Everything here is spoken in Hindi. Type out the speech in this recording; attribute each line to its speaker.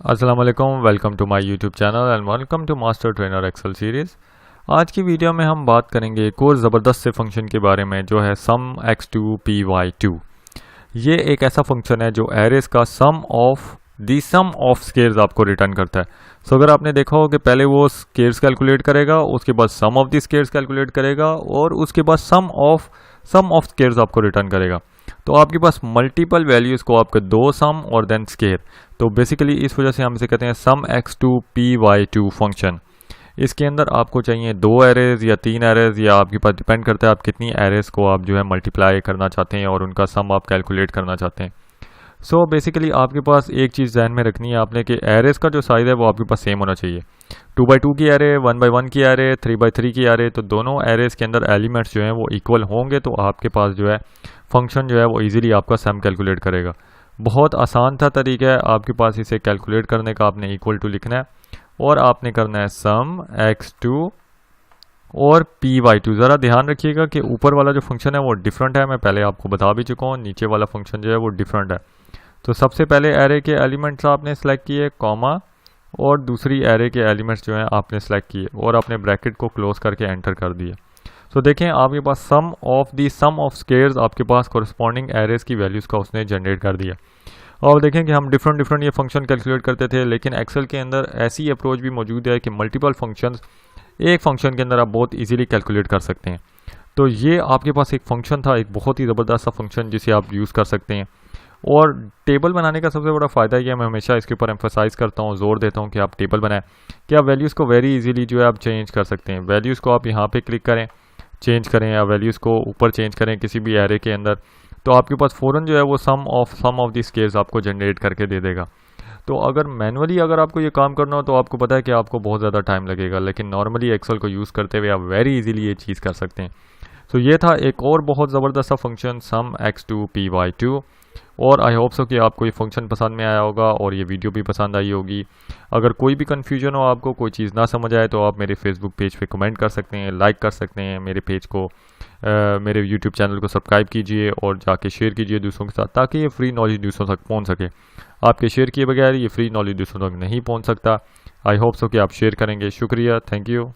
Speaker 1: अस्सलाम वालेकुम, welcome to my YouTube channel and welcome to master trainer Excel series. आज की वीडियो में हम बात करेंगे एक और ज़बरदस्त से फंक्शन के बारे में जो है सम x2 py2। ये एक ऐसा फंक्शन है जो एरेज का सम ऑफ स्केयर्स आपको रिटर्न करता है। सो अगर आपने देखा हो कि पहले वो स्केयर्स कैलकुलेट करेगा, उसके बाद सम ऑफ द स्केयर्स कैलकुलेट करेगा और उसके बाद सम ऑफ स्केयर्स आपको रिटर्न करेगा। तो आपके पास मल्टीपल वैल्यूज़ को आपके दो सम और देन स्केयर, तो बेसिकली इस वजह से हम इसे कहते हैं सम x2 py2 फंक्शन। इसके अंदर आपको चाहिए दो एरेज या तीन एरेज, या आपके पास डिपेंड करता है आप कितनी एरेज को आप जो है मल्टीप्लाई करना चाहते हैं और उनका सम आप कैलकुलेट करना चाहते हैं। सो बेसिकली आपके पास एक चीज़ ध्यान में रखनी है आपने कि एरेज का जो साइज़ है वो आपके पास सेम होना चाहिए। 2x2 की एरे, 1x1 की एरे, 3x3 की एरे, तो दोनों एरेज के अंदर एलिमेंट्स जो हैं वो इक्वल होंगे तो आपके पास जो है फंक्शन जो है वो इजीली आपका सम कैलकुलेट करेगा। बहुत आसान था तरीका है आपके पास इसे कैलकुलेट करने का। आपने इक्वल टू लिखना है और आपने करना है सम x2 और py2। ज़रा ध्यान रखिएगा कि ऊपर वाला जो फंक्शन है वो डिफरेंट है, मैं पहले आपको बता भी चुका हूँ। नीचे वाला फंक्शन जो है वो डिफरेंट है। तो सबसे पहले एरे के एलिमेंट्स आपने सेलेक्ट किए, कॉमा, और दूसरी एरे के एलिमेंट्स जो हैं आपने सेलेक्ट किए और अपने ब्रैकेट को क्लोज करके एंटर कर दिया। तो देखें आपके पास सम ऑफ स्केयर्स आपके पास कोरिस्पॉन्डिंग एरेज की वैल्यूज़ का उसने जनरेट कर दिया। और देखें कि हम डिफरेंट ये फंक्शन कैलकुलेट करते थे, लेकिन एक्सेल के अंदर ऐसी अप्रोच भी मौजूद है कि मल्टीपल फंक्शंस एक फंक्शन के अंदर आप बहुत इजीली कैलकुलेट कर सकते हैं। तो ये आपके पास एक फंक्शन था, एक बहुत ही ज़बरदस्त सा फंक्शन जिसे आप यूज़ कर सकते हैं। और टेबल बनाने का सबसे बड़ा फ़ायदा ये है, मैं हमेशा इसके ऊपर एम्फोसाइज़ करता हूँ, जोर देता हूँ कि आप टेबल बनाएं कि आप वैल्यूज़ को वेरी इजीली जो है आप चेंज कर सकते हैं। वैल्यूज़ को आप यहाँ पे क्लिक करें, चेंज करें, या वैल्यूज़ को ऊपर चेंज करें किसी भी एरे के अंदर, तो आपके पास फ़ौरन जो है वो सम ऑफ द स्केयर्स आपको जनरेट करके दे देगा। तो अगर मैनुअली अगर आपको ये काम करना हो तो आपको पता है कि आपको बहुत ज़्यादा टाइम लगेगा, लेकिन नॉर्मली एक्सेल को यूज़ करते हुए आप वेरी इजीली ये चीज़ कर सकते हैं। तो ये था एक और बहुत ज़बरदस्त सा फंक्शन सम x2 py2। और आई होप सो कि आपको ये फंक्शन पसंद में आया होगा और ये वीडियो भी पसंद आई होगी। अगर कोई भी कन्फ्यूजन हो, आपको कोई चीज़ ना समझ आए, तो आप मेरे फेसबुक पेज पे कमेंट कर सकते हैं, लाइक कर सकते हैं मेरे पेज को, मेरे यूट्यूब चैनल को सब्सक्राइब कीजिए और जाके शेयर कीजिए दूसरों के साथ, ताकि ये फ्री नॉलेज दूसरों तक पहुंच सके। आपके शेयर किए बगैर ये फ्री नॉलेज दूसरों तक नहीं पहुंच सकता। आई होप सो कि आप शेयर करेंगे। शुक्रिया, थैंक यू।